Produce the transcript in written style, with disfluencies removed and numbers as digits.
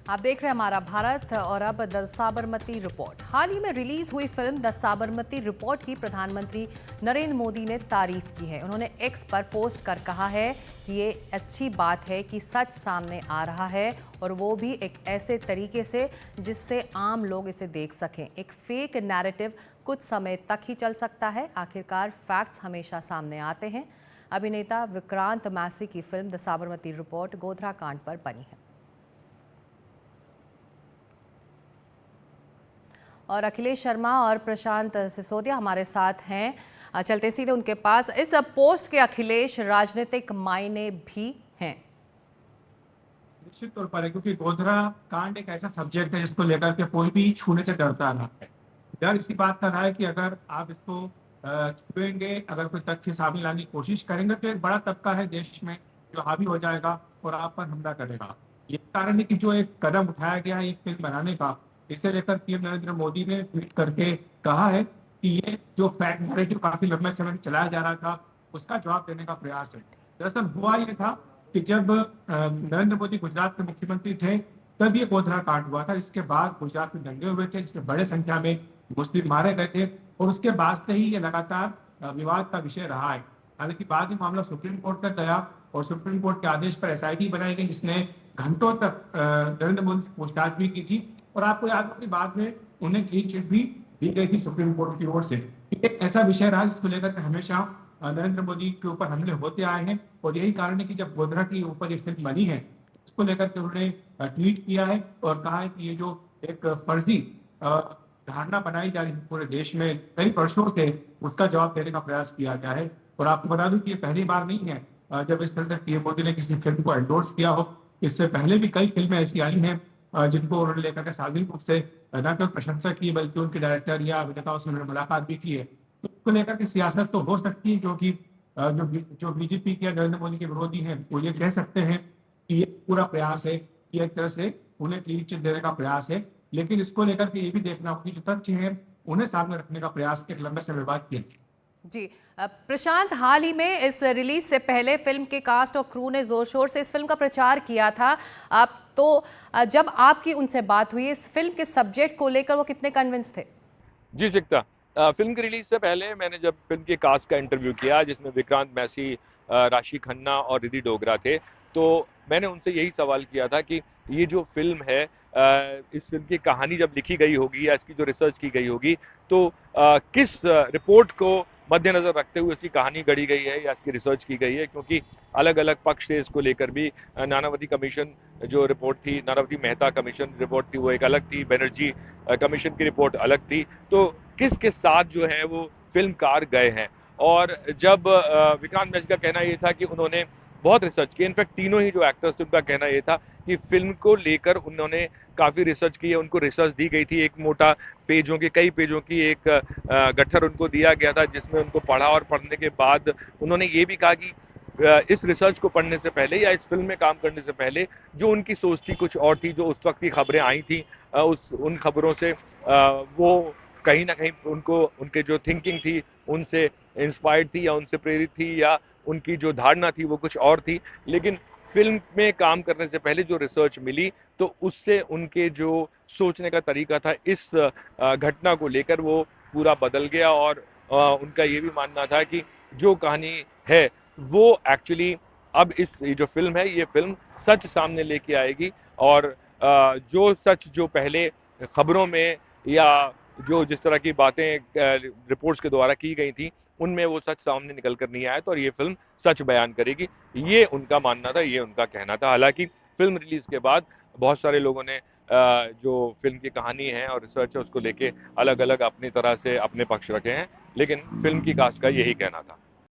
आप देख रहे हैं हमारा भारत और अब द साबरमती रिपोर्ट। हाल ही में रिलीज हुई फिल्म द साबरमती रिपोर्ट की प्रधानमंत्री नरेंद्र मोदी ने तारीफ की है। उन्होंने एक्स पर पोस्ट कर कहा है कि ये अच्छी बात है कि सच सामने आ रहा है और वो भी एक ऐसे तरीके से जिससे आम लोग इसे देख सकें। एक फेक नैरेटिव कुछ समय तक ही चल सकता है, आखिरकार फैक्ट्स हमेशा सामने आते हैं। अभिनेता विक्रांत मैसी की film the Sabarmati report Godhra कांड पर बनी है और अखिलेश शर्मा और प्रशांत सिसोदिया हमारे साथ हैं। चलते सीधे उनके पास। इस पोस्ट के अखिलेश राजनीतिक मायने भी हैं। निश्चित तौर पर है, क्योंकि गोधरा कांड एक ऐसा सब्जेक्ट है जिसको लेकर के कोई भी छूने से डरता रहा है। डर इसी बात का रहा है कि अगर आप इसको छुएंगे, अगर कोई तथ्य सामने लाने की कोशिश करेंगे तो एक बड़ा तबका है देश में जो हावी हो जाएगा और आप पर हमला करेगा। ये कारण है कि जो एक कदम उठाया गया है एक फिल्म बनाने का, इसे लेकर पीएम नरेंद्र मोदी ने ट्वीट करके कहा है कि ये जो फैक्ट नैरेटिव काफी लंबे समय से चलाया जा रहा था उसका जवाब देने का प्रयास है। दरअसल हुआ ये था कि जब नरेंद्र मोदी गुजरात के मुख्यमंत्री थे तब ये गोधरा कांड हुआ था। इसके बाद गुजरात में दंगे हुए थे जिसमें बड़े संख्या में मुस्लिम मारे गए थे और उसके बाद से ही ये लगातार विवाद का विषय रहा है। हालांकि बाद में मामला सुप्रीम कोर्ट तक गया और सुप्रीम कोर्ट के आदेश पर एसआईटी बनाई गई जिसने घंटों तक नरेंद्र मोदी से पूछताछ भी की थी और आपको याद हो कि बाद में उन्हें क्लीन चिट भी दी गई थी सुप्रीम कोर्ट की ओर से। एक ऐसा विषय रहा जिसको लेकर हमेशा नरेंद्र मोदी के ऊपर हमले होते आए हैं और यही कारण है कि जब गोधरा के ऊपर ये फिल्म बनी है इसको लेकर के उन्होंने ट्वीट किया है और कहा है कि ये जो एक फर्जी धारणा बनाई जा रही है पूरे देश में कई वर्षों से, उसका जवाब देने का प्रयास किया गया है। और आपको बता दूं कि ये पहली बार नहीं है जब इस तरह से पीएम मोदी ने किसी फिल्म को एंडोर्स किया हो। इससे पहले भी कई फिल्में ऐसी आई हैं जिनको उन्होंने लेकर के सार्वजनिक रूप से न केवल प्रशंसा की बल्कि उनके डायरेक्टर या अभिनेताओं से उन्होंने मुलाकात भी की है। तो इसको लेकर के सियासत तो हो सकती है क्योंकि जो बीजेपी के नरेंद्र मोदी के विरोधी हैं वो ये कह सकते हैं कि ये पूरा प्रयास है कि एक तरह से उन्हें क्लीन चिट देने का प्रयास है, लेकिन इसको लेकर के ये भी देखना होगा कि जो तथ्य है उन्हें सामने रखने का प्रयास एक लंबे समय बाद किया। जी प्रशांत, हाल ही में इस रिलीज से पहले फिल्म के कास्ट और क्रू ने जोर शोर से इस फिल्म का प्रचार किया था। आप तो जब आपकी उनसे बात हुई इस फिल्म के सब्जेक्ट को लेकर वो कितने कन्विंस थे? जी सिकता, फिल्म की रिलीज से पहले मैंने जब फिल्म के कास्ट का इंटरव्यू किया जिसमें विक्रांत मैसी, राशि खन्ना और रिद्धि डोगरा थे, तो मैंने उनसे यही सवाल किया था कि ये जो फिल्म है, इस फिल्म की कहानी जब लिखी गई होगी या इसकी जो रिसर्च की गई होगी तो किस रिपोर्ट को मद्देनजर रखते हुए इसकी कहानी गढ़ी गई है या इसकी रिसर्च की गई है, क्योंकि अलग अलग पक्ष थे इसको लेकर भी। नानावती कमीशन जो रिपोर्ट थी, नानावती मेहता कमीशन रिपोर्ट थी, वो एक अलग थी, बनर्जी कमीशन की रिपोर्ट अलग थी। तो किसके साथ जो है वो फिल्मकार गए हैं। और जब विक्रांत मैसी का कहना ये था कि उन्होंने बहुत रिसर्च की, इनफैक्ट तीनों ही जो एक्टर्स थे उनका कहना ये था कि फिल्म को लेकर उन्होंने काफी रिसर्च की है। उनको रिसर्च दी गई थी, एक मोटा पेजों की, कई पेजों की एक गट्ठर उनको दिया गया था जिसमें उनको पढ़ा और पढ़ने के बाद उन्होंने ये भी कहा कि इस रिसर्च को पढ़ने से पहले या इस फिल्म में काम करने से पहले जो उनकी सोच थी कुछ और थी, जो उस वक्त की खबरें आई थी उन खबरों से वो कहीं ना कहीं उनको उनके जो थिंकिंग थी उनसे इंस्पायर्ड थी या उनसे प्रेरित थी या उनकी जो धारणा थी वो कुछ और थी। लेकिन फिल्म में काम करने से पहले जो रिसर्च मिली तो उससे उनके जो सोचने का तरीका था इस घटना को लेकर वो पूरा बदल गया और उनका ये भी मानना था कि जो कहानी है वो एक्चुअली अब ये जो फिल्म है ये फिल्म सच सामने लेके आएगी और जो सच जो पहले खबरों में या जो जिस तरह की बातें रिपोर्ट्स के द्वारा की गई थी उनमें वो सच सामने निकल कर नहीं आया, तो और ये फिल्म सच बयान करेगी, ये उनका मानना था, ये उनका कहना था। हालांकि फिल्म रिलीज के बाद बहुत सारे लोगों ने जो फिल्म की कहानी है और रिसर्च है उसको लेके अलग अलग अपनी तरह से अपने पक्ष रखे हैं, लेकिन फिल्म की कास्ट का यही कहना था।